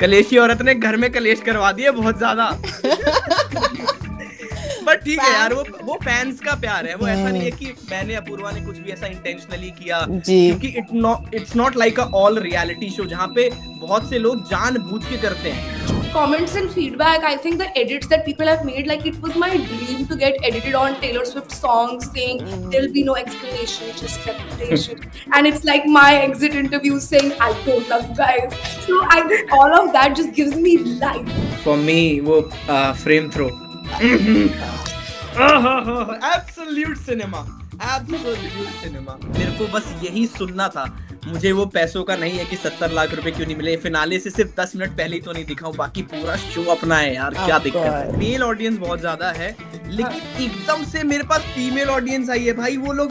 कलेशी औरत ने घर में कलेश करवा दिए बहुत ज्यादा। बट ठीक है यार, वो फैंस का प्यार है। वो ऐसा नहीं है कि मैंने अपूर्वा ने कुछ भी ऐसा इंटेंशनली किया, क्योंकि it's not like a all reality show जहाँ पे बहुत से लोग जानबूझ के करते हैं। Comments and feedback, I think the edits that people have made, like it was my dream to get edited on Taylor Swift songs saying there'll be no explanation, just reputation. And it's like my exit interview saying I don't love you guys. So I think all of that just gives me life. For me, वो frame throw. Absolute cinema. Absolute cinema. मेरे को बस यही सुनना था। मुझे वो पैसों का नहीं है कि 70 लाख रुपए क्यों नहीं मिले। फिनाले से सिर्फ 10 मिनट पहले ही तो नहीं दिखाऊं, बाकी पूरा शो अपना है यार। क्या दिक्कत है? मेल ऑडियंस बहुत ज्यादा है, लेकिन एकदम से मेरे पास फीमेल ऑडियंस आई है भाई। वो लोग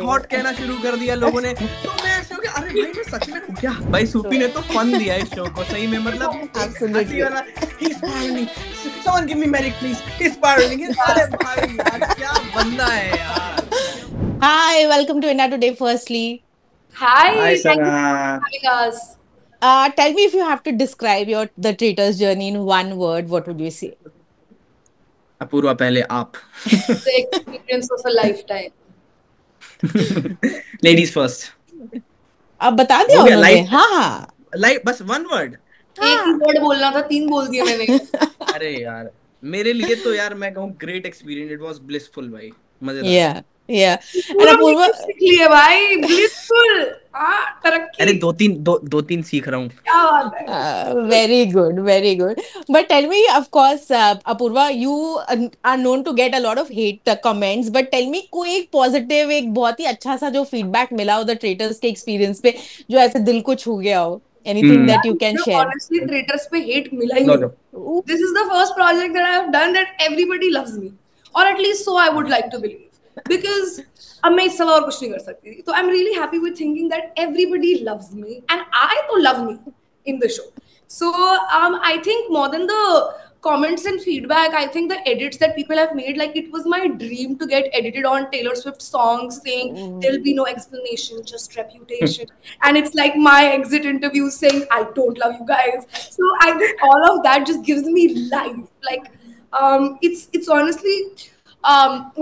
हॉट कहना शुरू कर दिया लोगों ने। तो मैं ऐसे हो गया, अरे भाई मैं सच में हूं क्या? भाई सूफी ने तो फन दिया इस शो को सही में, मतलब someone give me medic please, spiraling। अरे भाई यार क्या बंदा है यार। Hi, welcome to India Today. Firstly, Hi, Sana. thank you for having us. tell me if you have to describe the traitor's journey in one word, what would you say? Apoorva पहले आप। The experience of a lifetime. Ladies first। अब बता दिया उन्होंने। हाँ like बस one word. एक ही word बोलना था, 3 बोल दिए मैंने। अरे यार मेरे लिए तो यार मैं कहूँ great experience, it was blissful भाई, मजेदार। Yeah. And अपूर्वा सीख लिए भाई, blissful। तरक्की। अरे दो तीन सीख रहा हूँ। क्या बात है। very good. But tell me, of course, Apurva, you are known to get a lot of hate comments. But tell me, कोई एक पॉजिटिव, एक बहुत ही अच्छा सा जो फीडबैक मिला हो द ट्रेटर्स के एक्सपीरियंस पे, जो ऐसे दिल को छू गया हो। Anything that you can share? Honestly, Traitors पे hate मिला ही नहीं। This is the first project that I have done that everybody loves me, or at least so I would like to believe, because अब मैं इस सवाल और कुछ नहीं कर सकती थी। तो I'm really happy with thinking that everybody loves me and I तो love me in the show. So I think more than the comments and feedback, I think the edits that people have made, like it was my dream to get edited on Taylor Swift songs saying there'll be no explanation, just reputation. And it's like my exit interview saying I don't love you guys. So I think all of that just gives me life. Like it's honestly,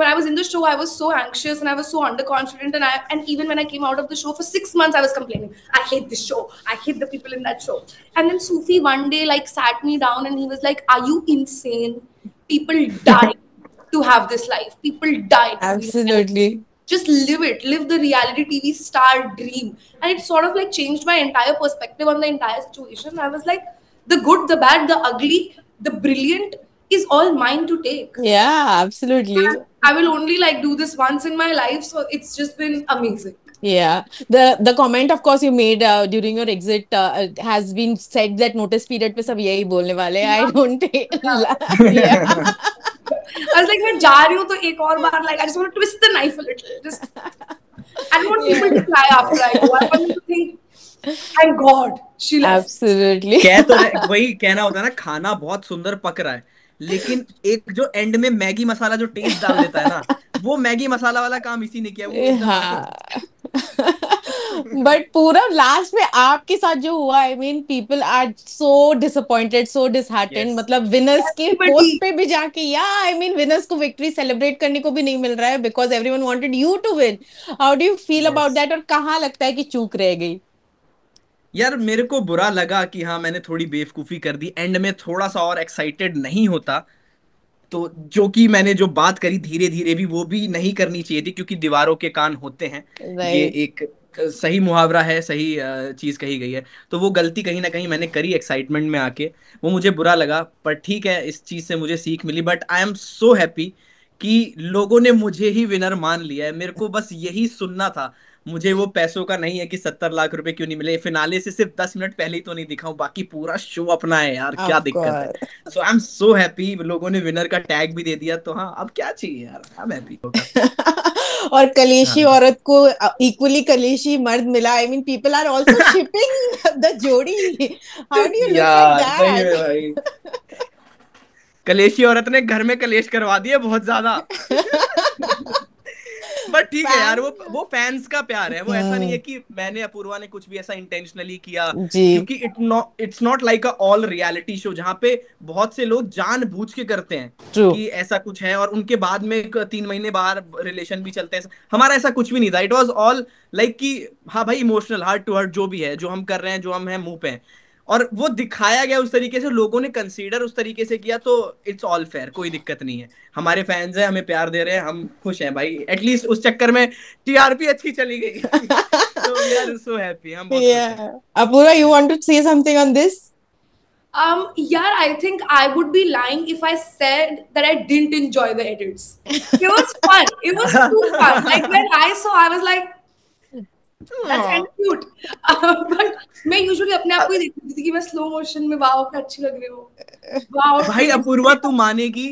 when I was in the show, I was so anxious and I was so underconfident, and even when I came out of the show for 6 months, I was complaining, I hate this show, I hate the people in that show. And then Sufi one day like sat me down and he was like, are you insane? People die to have this life. People die to Absolutely. Just live it, live the reality TV star dream. And it sort of like changed my entire perspective on the entire situation. I was like, the good, the bad, the ugly, the brilliant is all mine to take. Yeah, absolutely. I will only like do this once in my life, so it's just been amazing. Yeah, the comment of course you made during your exit has been said that notice period पे सब यही बोलने वाले हैं. I don't yeah. I was like, मैं जा रही हूँ तो एक और बार like I just want to twist the knife a little. Just I don't want people to cry after I go. I want them to think, thank God she left. Absolutely. कह तो वही कहना होता है ना, खाना बहुत सुंदर पक रहा है, लेकिन एक जो एंड में मैगी मसाला जो टेस्ट डाल देता है ना, वो मैगी मसाला वाला काम इसी ने किया। वो हाँ। बट पूरा लास्ट में आपके साथ जो हुआ, I mean people are so disappointed, so disheartened. मतलब विनर्स के पोस्ट पे भी जाके, या आई मीन विनर्स को विक्ट्री सेलिब्रेट करने को भी नहीं मिल रहा है because everyone wanted you to win. How do you feel about that, और कहाँ लगता है कि चूक रह गई? यार मेरे को बुरा लगा कि हाँ मैंने थोड़ी बेवकूफी कर दी, एंड में थोड़ा सा और एक्साइटेड नहीं होता तो, जो कि मैंने जो बात करी धीरे धीरे भी, वो भी नहीं करनी चाहिए थी, क्योंकि दीवारों के कान होते हैं। ये एक सही मुहावरा है, सही चीज कही गई है। तो वो गलती कहीं ना कहीं मैंने करी एक्साइटमेंट में आके, वो मुझे बुरा लगा, पर ठीक है, इस चीज से मुझे सीख मिली। But I am so happy कि लोगों ने मुझे ही विनर मान लिया है। मेरे को बस यही सुनना था। मुझे वो पैसों का नहीं है कि 70 लाख रुपए क्यों नहीं मिले। फिनाले से सिर्फ 10 मिनट पहले ही तो नहीं दिखाऊं, बाकी पूरा शो अपना है यार। क्या दिक्कत है? सो आई एम सो हैप्पी। लोगों ने विनर का टैग भी दे दिया, तो हाँ अब क्या चाहिए यार, आई एम हैप्पी। और कलेशी औरत को इक्वली कलेशी मर्द मिला। I mean people are also shipping the जोड़ी। How do you look at that? कलेशी औरत ने घर में कलेश करवा दिए बहुत ज्यादा। बट ठीक है यार, वो फैंस का प्यार है, वो ऐसा नहीं है कि मैंने अपूर्वा ने कुछ भी ऐसा इंटेंशनली किया, क्योंकि it's not like a all reality show जहाँ पे बहुत से लोग जानबूझ के करते हैं कि ऐसा कुछ है और उनके बाद में 3 महीने बाहर रिलेशन भी चलते हैं। हमारा ऐसा कुछ भी नहीं था, इट वॉज ऑल लाइक कि हाँ भाई इमोशनल हार्ट टू हार्ट जो भी है, जो हम कर रहे हैं, जो हम हैं मुंह पे, और वो दिखाया गया उस तरीके से, लोगों ने कंसीडर उस तरीके से किया, तो इट्स ऑल फेयर, कोई दिक्कत नहीं है। हमारे फैंस हैं, हमें प्यार दे रहे हैं, हम खुश हैं भाई, एटलीस्ट उस चक्कर में टीआरपी अच्छी चली गई। तो वी आर सो हैप्पी, हम बहुत खुश हैं। Apoorva, you want to say something on this? Yeah, I think I would be lying if I said that I didn't enjoy the edits. It was fun. It was too fun. Like when I saw, I was like, that's kind of cute. But मैं usually अपने आप को ही देखती थी कि मैं slow motion में wow क्या अच्छी लग रही हूँ। वाओ भाई अपूर्वा तू मानेगी,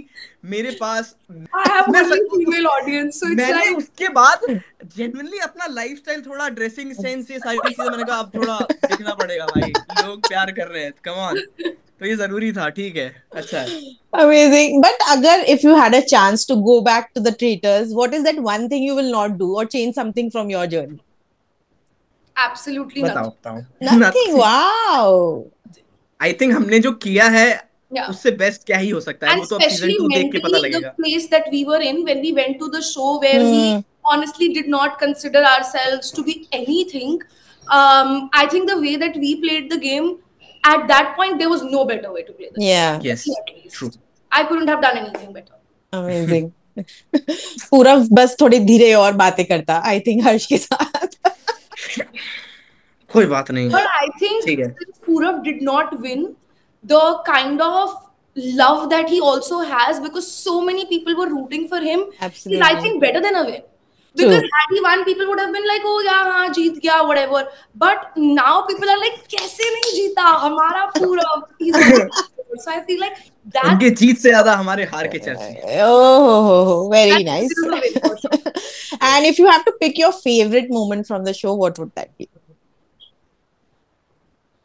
मेरे पास I have only female audience, so it's मैंने like उसके बाद जेन्युइनली अपना लाइफस्टाइल, थोड़ा ड्रेसिंग सेंस, ये सारी चीजें मैंने कहा अब थोड़ा दिखना पड़ेगा भाई, लोग प्यार कर रहे हैं, कम ऑन, तो ये जरूरी था, ठीक है, अच्छा है। Amazing. But agar if you had a chance to go back to the Traitors, what is that one thing you will not do or change something from your journey? absolutely nothing. बताओ Nothing. Wow. I think हमने जो किया है Yeah. उससे best क्या ही हो सकता है, And वो तो अब सीजन especially 2 देख के पता mentally, the लगेगा। place that we were in when we went to the show, where we honestly did not consider ourselves to be anything. I think the way that we played the game, at that point, there was no better way to play the game. Yeah. Yes, true. I couldn't have done anything better. Amazing. पूरा बस थोड़ी धीरे और बातें करता, I think हर्ष के साथ। कोई बात नहीं। But I think since Purav did not win, the kind of love that he also has, because so many people were rooting for him, Absolutely. is I think better than a win. Because had he won, people would have been like, oh yeah, हाँ जीत गया, whatever. But now people are like, कैसे नहीं जीता हमारा Purav? So I feel like that. उनके जीत से ज्यादा हमारे हार के चर्चे। Oh, very nice. And if you have to pick your favorite moment from the show, what would that be?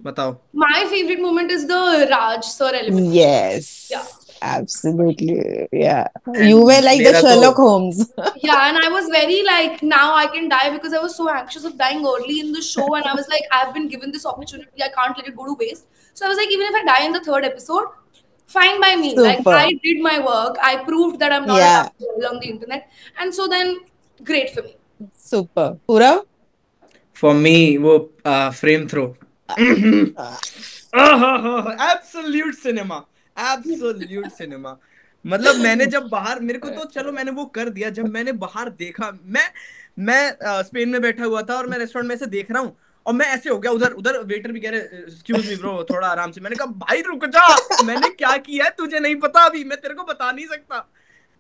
बताओ। My favorite moment is the Raj sir element. Yes. Yeah. Absolutely. Yeah. You were like the Sherlock Holmes. Yeah, and I was very like, now I can die, because I was so anxious of dying early in the show, and I was like, I've been given this opportunity, I can't let it go to waste. So I was like, even if I die in the 3rd episode, fine by me. Super. Like I did my work, I proved that I'm not on the internet, and so then great for me. Super. Purav? For me, वो frame throw. Absolute cinema. Absolute cinema. मतलब मैंने जब बाहर, मेरे को तो चलो मैंने वो कर दिया, जब मैंने बाहर देखा, मैं स्पेन में बैठा हुआ था और मैं रेस्टोरेंट में से देख रहा हूँ और मैं ऐसे हो गया, उधर उधर वेटर भी कह रहे एक्सक्यूज मी ब्रो थोड़ा आराम से, मैंने कहा भाई रुक जा, मैंने क्या किया है तुझे नहीं पता, अभी मैं तेरे को बता नहीं सकता।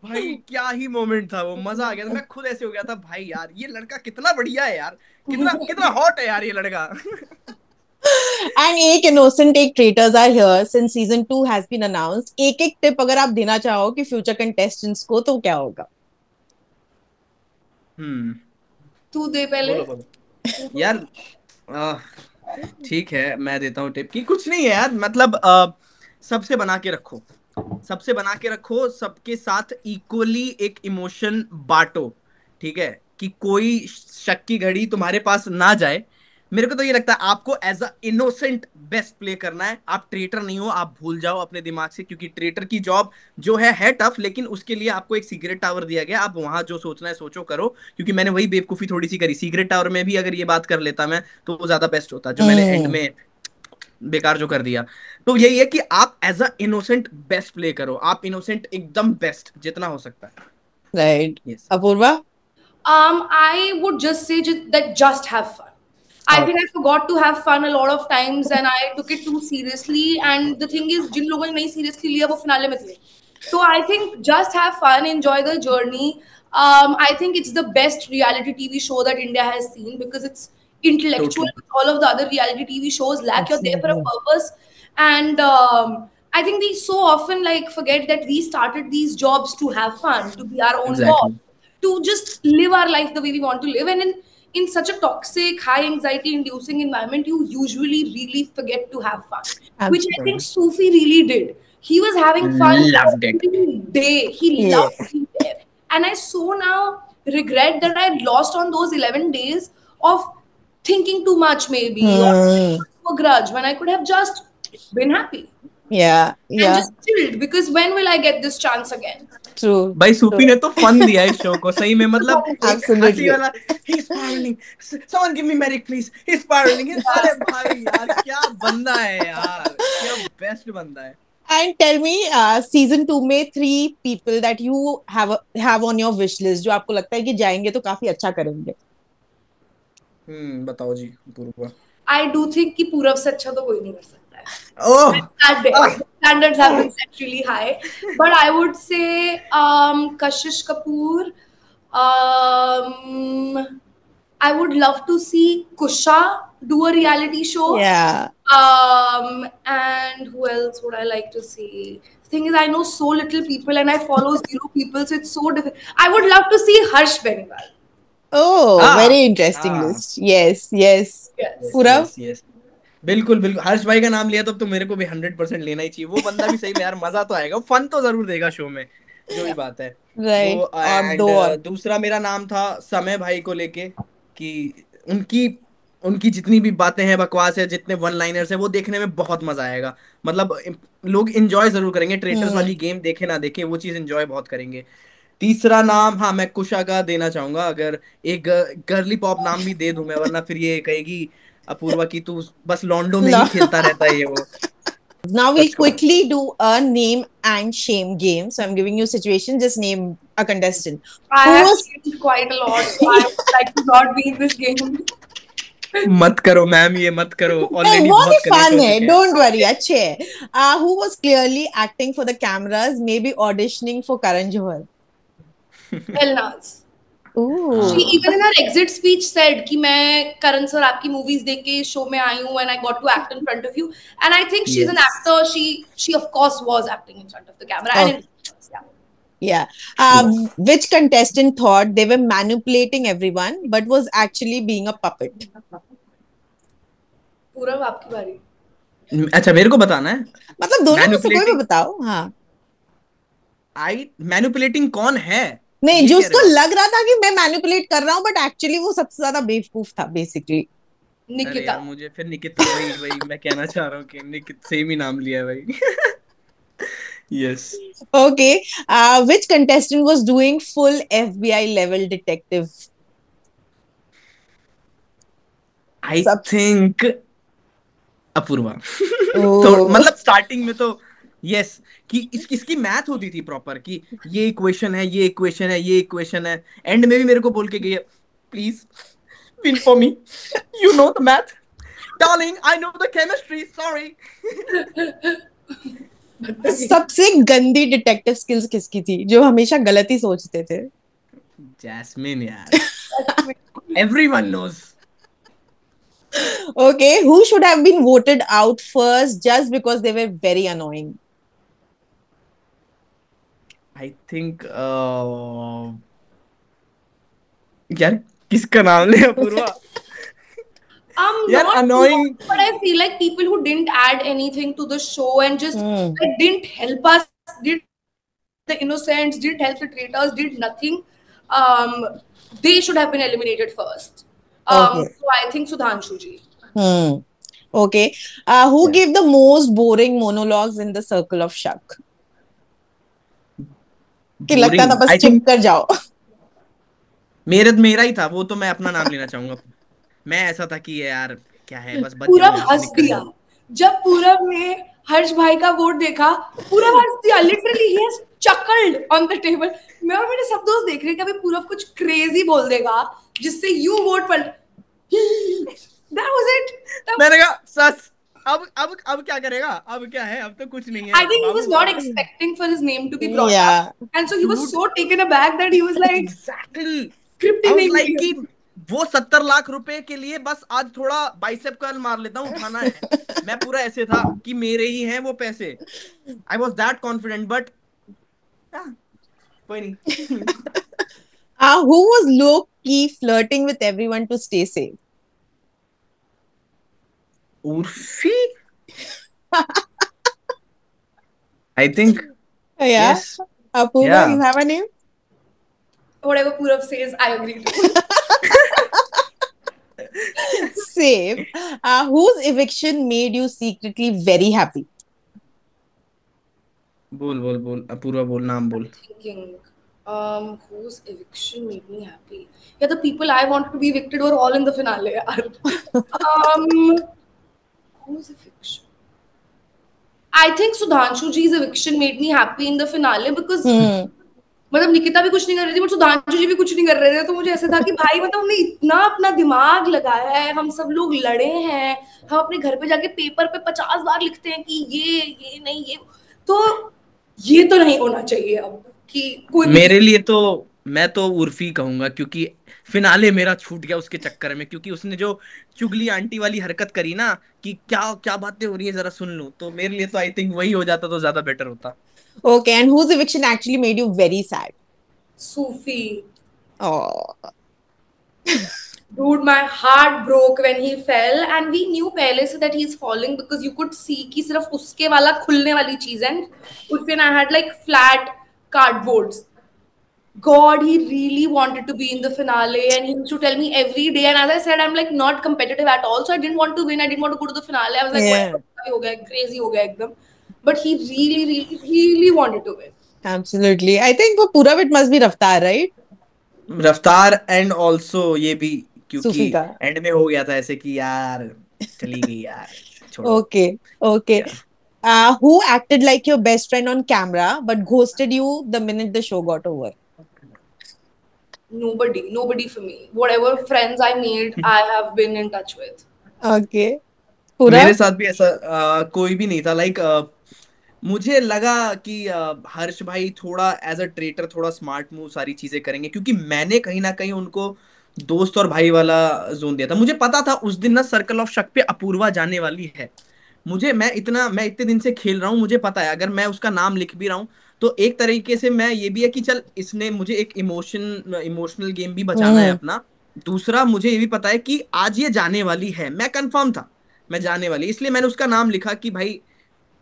भाई क्या ही मोमेंट था वो, मजा आ गया था, मैं खुद ऐसे हो गया था भाई यार ये लड़का कितना बढ़िया है यार, कितना कितना हॉट है यार ये लड़का। And एक innocent एक traitors are here since season 2 has been announced. एक टिप अगर आप देना चाहो कि future contestants को, तो क्या होगा? तू दे पहले। यार ठीक है मैं देता हूँ टिप, कि कुछ नहीं है यार, मतलब सबसे बना के रखो, सबसे बना के रखो, सबके साथ इक्वली एक इमोशन बांटो, ठीक है, कि कोई शक की घड़ी तुम्हारे पास ना जाए। मेरे को तो ये लगता है आपको as a innocent best play करना है, आप ट्रेटर नहीं हो, आप भूल जाओ अपने दिमाग से, क्योंकि ट्रेटर की जॉब जो है टफ, लेकिन उसके लिए आपको एक सीक्रेट टावर दिया गया, आप वहां जो सोचना है सोचो करो, क्योंकि मैंने वही बेवकूफी थोड़ी सी करी, सीक्रेट टावर में भी अगर ये बात कर लेता मैं तो वो ज्यादा बेस्ट होता, जो मैंने एंड में बेकार जो कर दिया। तो यही है कि आप as a innocent best play करो, आप इनोसेंट एकदम बेस्ट जितना हो सकता है। Right. Apoorva? I would just say that just have fun. I think I forgot to have fun a lot of times and I took it too seriously. And the thing is, जिन लोगों ने नहीं seriously लिया वो finale में थे. So I think just have fun, enjoy the journey. I think it's the best reality TV show that India has seen, because it's intellectual. Totally. All of the other reality TV shows lack. You're there for a purpose. And I think we so often like forget that we started these jobs to have fun, to be our own boss, to just live our life the way we want to live. And in such a toxic, high anxiety inducing environment, you usually really forget to have fun. Absolutely. Which I think Sufi really did. He was having fun every day. He loved being there. And I so now regret that I lost on those 11 days of thinking too much, maybe, or a grudge when I could have just been happy Yeah, and yeah, just chilled. Because when will I get this chance again? true. भाई सूफी ने तो fun दिया है इस show को सही में, मतलब एक हंसी Absolutely. वाला ही spiralling, someone give me medic please, he spiraling, अरे भाई यार क्या बंदा है यार, क्या बेस्ट बंदा है. And tell me, season 2 में 3 people that you have on your wish list जो आपको लगता है कि जाएंगे तो काफी अच्छा करेंगे. बताओ जी पूर्वा. I do think कि पूरब से अच्छा तो कोई नहीं कर सकता है. ओह That day, standards have been set really high. But I would say Kashish Kapoor. I would love to see Kusha do a reality show. Yeah. And who else would I like to see? The thing is, I know so little people and I follow zero people, so it's so difficult. I would love to see Harsh Beniwal. Oh, very interesting list. Yes, yes. Purav? Yes. बिल्कुल बिल्कुल, हर्ष भाई का नाम लिया तो मेरे को भी 100% लेना ही चाहिए. वो बंदा भी सही में यार मजा तो आएगा, फन तो जरूर देगा शो में, जो भी बात है. Right. वो एंड दूसरा मेरा नाम था समय भाई को लेके, कि उनकी उनकी जितनी भी बातें हैं बकवास है, जितने वन लाइनर्स है, वो देखने में बहुत मजा आएगा. मतलब लोग एंजॉय जरूर करेंगे. ट्रेटर्स वाली गेम देखे ना देखे, वो चीज एंजॉय बहुत करेंगे. तीसरा नाम, हाँ, मैं कुशा का देना चाहूंगा. अगर एक गर्ली पॉप नाम भी दे दूं मैं, वरना फिर ये कहेगी अपूर्वा की तू बस लॉन्डो में No. ही खेलता रहता है ये वो. Now we'll quickly do a name and shame game. So I'm giving you a situation. Just name a contestant. I have changed quite a lot, so I would like to not be in this game. मत करो ma'am, ये मत करो. Hey, already बहुत ही बहुत कलेश fun हो है. चुके हैं. Don't worry, अच्छे है. Who was clearly acting for the cameras, maybe auditioning for Karan Johar? Elnaz. Ooh. She even in her exit speech said कि मैं करण सर आपकी मूवीज देख के शो में आई हूँ and I got to act in front of you, and I think she's an actor. She of course was acting in front of the camera. And yeah. Which contestant thought they were manipulating everyone but was actually being a puppet? पूरब आपकी बारी. अच्छा मेरे को बताना है, मतलब दोनों में से कोई भी बताओ. हाँ, मैनिपुलेटिंग कौन है? नहीं, जो उसको लग रहा था कि मैं मैनिपुलेट कर रहा हूँ बट एक्चुअली वो सबसे ज्यादा बेवकूफ था बेसिकली. निकिता. मुझे फिर निकिता, वही मैं कहना चाह रहा हूँ कि निकिता सेम ही नाम लिया है भाई. Yes. Okay. Which contestant was doing full FBI level detective? I think Apoorva. Oh. मतलब स्टार्टिंग में तो यस, कि इसकी मैथ होती थी प्रॉपर, कि ये इक्वेशन है, ये इक्वेशन है, ये इक्वेशन है. एंड में भी मेरे को बोल के गई, please win for me, you know the math darling, I know the chemistry, sorry. सबसे गंदी डिटेक्टिव स्किल्स किसकी थी, जो हमेशा गलत ही सोचते थे? जैस्मिन यार. Everyone knows. Okay, who should have been voted out first just because they were very annoying? I think यार किसका नाम ले Apoorva? Yeah, annoying. But I feel like people who didn't add anything to the show and just like, didn't help us, did the innocents, didn't help the traitors, did nothing. They should have been eliminated first. So I think Sudhanshu ji. Okay. Who gave the most boring monologues in the circle of Shak? कि लगता था बस चुप कर जाओ. मेरा ही था वो, तो मैं अपना नाम लेना चाहूंगा. मैं ऐसा था कि यार क्या है, बस पूरब हंस दिया जब पूरब ने हर्ष भाई का वोट देखा. पूरब हंस दिया, literally he has चकल्ड on the table. मैं और मेरे सब दोस्त देख रहे हैं कि अभी पूरब कुछ क्रेजी बोल देगा जिससे यू वोट पर. That was it. मैंने कहा सस, अब क्या करेगा, अब क्या है, अब तो कुछ नहीं है. I think he was not expecting for his name to be brought up, and so he was so taken aback that he was like, exactly. I was like कि वो 70 लाख रुपए के लिए बस आज थोड़ा बाइसेप कर्ल मार लेता हूँ, उठाना है. मैं पूरा ऐसे था कि मेरे ही हैं वो पैसे. I was that confident, but कोई नहीं. Who was low key flirting with everyone to stay safe? Urfi? I think. Yeah. Yes. Apurva, you have a name? whatever Purav says, I agree to. Same. Whose eviction made you secretly very happy? बोल बोल बोल, अपूर्वा बोल, नाम बोल. Thinking, whose eviction made me happy? Yeah, the people I wanted to be evicted were all in the finale. Whose eviction? I think Sudhanshu ji's eviction made me happy in the finale because मतलब निकिता भी कुछ नहीं कर रही थी but Sudhanshu जी भी कुछ नहीं कर रहे थे, तो मुझे ऐसा था कि भाई मतलब हमने इतना अपना दिमाग लगाया है, हम सब लोग लड़े हैं, हम अपने घर पे जाके पेपर पे 50 बार लिखते हैं कि ये नहीं ये, तो ये तो नहीं होना चाहिए अब कि कोई मेरे लिए तो मैं तो उर्फी कहूंगा, क्योंकि फिनाले मेरा छूट गया उसके चक्कर में, क्योंकि उसने जो चुगली आंटी वाली हरकत करी ना कि क्या क्या बातें हो रही है जरा सुन लूं, तो मेरे लिए तो आई थिंक वही हो जाता तो ज्यादा बेटर होता. Okay, and whose eviction actually made you very sad? Sufi. Oh. Dude, my heart broke when he fell, and we knew पहले से that he's falling because you could see कि सिर्फ उसके वाला खुलने वाली चीज है. Urfi and I had like flat cardboards. God, he really wanted to be in the finale, and he used to tell me every day. And as I said, I'm like not competitive at all, so I didn't want to win. I didn't want to go to the finale. I was like, Yeah. what हो गया, crazy हो गया एकदम. But he really, really, really wanted to win. Absolutely. I think for Purav it must be Raftaar, right? रफ्तार and also ये भी, क्योंकि सूफी का. एंड में हो गया था ऐसे कि यार चली गई यार, छोड़ो. Okay, okay. Yeah. Who acted like your best friend on camera but ghosted you the minute the show got over? Nobody for me. Whatever friends I made, I have been in touch with. Okay. Purav? मेरे साथ भी ऐसा कोई भी नहीं था. Like मुझे लगा कि हर्ष भाई थोड़ा एज अ ट्रेटर थोड़ा स्मार्ट मूव सारी चीजें करेंगे, क्योंकि मैंने कहीं ना कहीं उनको दोस्त और भाई वाला जोन दिया था. मुझे पता था उस दिन ना सर्कल ऑफ शक पे अपूर्वा जाने वाली है. मैं इतने दिन से खेल रहा हूँ, मुझे पता है अगर मैं उसका नाम लिख भी रहा हूँ तो एक तरीके से मैं ये भी है कि चल इसने मुझे एक इमोशनल गेम भी बचाना है अपना. दूसरा मुझे ये भी पता है कि आज ये जाने वाली है, मैं कंफर्म था मैं जाने वाली, इसलिए मैंने उसका नाम लिखा कि भाई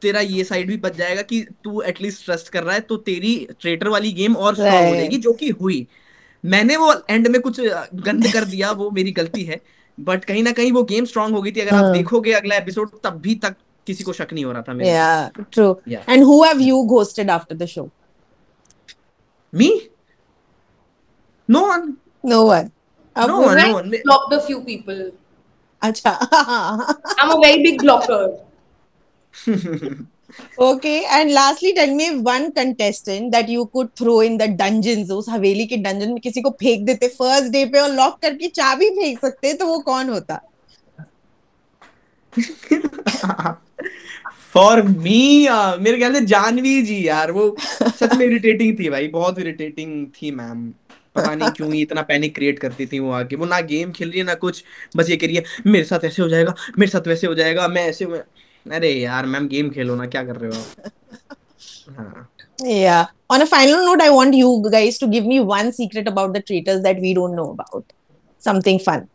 तेरा ये साइड भी बच जाएगा कि तू एटलीस्ट ट्रस्ट कर रहा है, तो तेरी ट्रेटर वाली गेम और स्ट्रांग हो जाएगी, जो कि हुई. मैंने वो एंड में कुछ गंद कर दिया, वो मेरी गलती है, बट कहीं ना कहीं वो गेम स्ट्रांग हो गई थी. अगर आप देखोगे अगला एपिसोड तब भी तक किसी को शक नहीं हो रहा था मेरे. Yeah, true. Yeah. And who have you ghosted after the show? Me? No one. No one. No one. No one. Blocked a few people. Acha. I'm a very big blocker. Okay, and lastly tell me one contestant that you could throw in the dungeons, उस हवेली के dungeon में किसी को फेंक देते first day पे और lock करके चाबी फेंक सकते, तो वो कौन होता? फॉर मी मेरे ख्याल से जानवी जी यार, वो सच में इरिटेटिंग थी भाई, बहुत इरिटेटिंग थी मैम. पता नहीं क्यों ही इतना पैनिक क्रिएट करती थी वो आके. वो ना गेम खेल रही है ना कुछ, बस ये कह रही है मेरे साथ ऐसे हो जाएगा, मेरे साथ वैसे हो जाएगा, मैं ऐसे. अरे यार मैम गेम खेलो ना, क्या कर रहे हो आप. हाँ. Yeah. On a final note, I want you guys to give me one secret about the traitors that we don't know about. Something fun.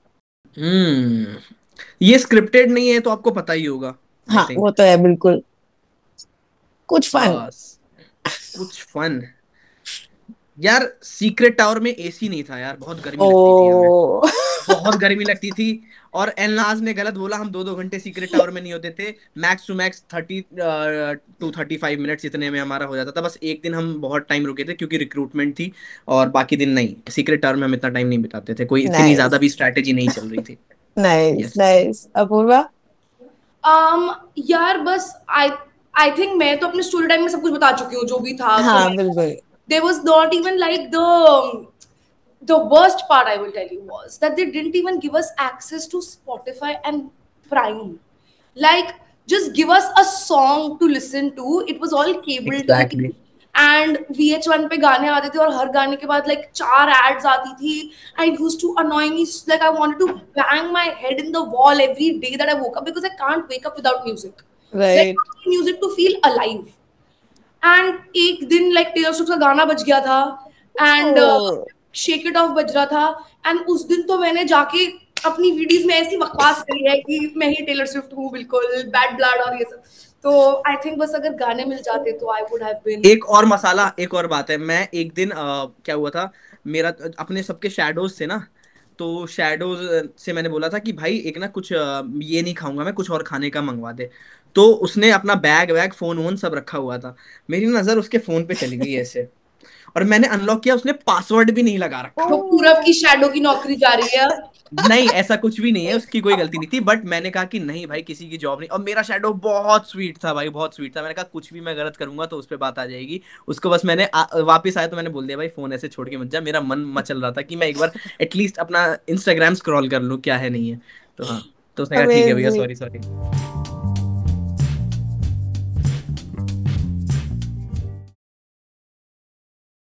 ये स्क्रिप्टेड नहीं है तो आपको पता ही होगा. हाँ, वो तो है बिल्कुल. कुछ फन. कुछ फन यार, सीक्रेट टावर में एसी नहीं था यार, बहुत गर्मी लगती थी हमें. बहुत गर्मी लगती थी. और एलनाज ने गलत बोला, हम 2-2 घंटे सीक्रेट टावर में नहीं होते थे. Max to max 30 to 35 minutes इतने में हमारा हो जाता था. बस एक दिन हम बहुत टाइम रुके थे क्योंकि रिक्रूटमेंट थी, और बाकी दिन नहीं. सीक्रेट टावर में हम इतना टाइम नहीं बिताते थे, कोई इतनी ज्यादा भी स्ट्रैटेजी नहीं चल रही थी. नाइस. अपूर्वा? यार बस I think मैं तो अपने स्टोरी टाइम में सब कुछ बता चुकी हूँ जो भी था. हाँ बिल्कुल. There was not even like the worst part I will tell you was that they didn't even give us access to Spotify and Prime. Like just give us a song to listen to. It was all cable Exactly. TV. And VH1 पे गाने आते थे और हर गाने के बाद like 4 ads आती थी. And it used to annoy me, like I wanted to bang my head in the wall every day that I woke up, because I can't wake up without music. Right. Like, I need music to feel alive. And एक दिन like Taylor Swift का गाना बज गया था and shake it of बज रहा था. and उस दिन तो मैंने जाके अपनी वीडियोस में ऐसी बकवास करी है कि मैं ही टेलर स्विफ्ट हूँ बिल्कुल, बैड ब्लड और ये सब. तो आई थिंक बस अगर गाने मिल जाते तो आई वुड हैव बीन। एक और मसाला, एक और बात है, मैं एक दिन क्या हुआ था, मेरा अपने सबके शैडोज थे ना, तो शैडोज से मैंने बोला था कि भाई एक ना कुछ ये नहीं खाऊंगा मैं, कुछ और खाने का मंगवा दे। तो उसने अपना बैग वैग फोन वोन सब रखा हुआ था, मेरी नजर उसके फोन पे चली गई ऐसे, और मैंने अनलॉक किया, उसने पासवर्ड भी नहीं लगा रखा। तो पूरब की शैडो की नौकरी जा रही है। नहीं ऐसा कुछ भी नहीं है, उसकी कोई गलती नहीं थी, बट मैंने कहा कि नहीं भाई किसी की जॉब नहीं, और मेरा शैडो बहुत स्वीट था भाई, बहुत स्वीट था, मैंने कहा कुछ भी मैं गलत करूंगा तो उस पर बात आ जाएगी। उसको बस मैंने वापस आया तो मैंने बोल दिया भाई फोन ऐसे छोड़ के मत जा, मेरा मन मचल रहा था कि मैं एक बार एटलीस्ट अपना इंस्टाग्राम स्क्रॉल कर लूं क्या है नहीं है। तो हाँ, तो उसने कहा ठीक है भैया, अमेजिंग। Sorry sorry.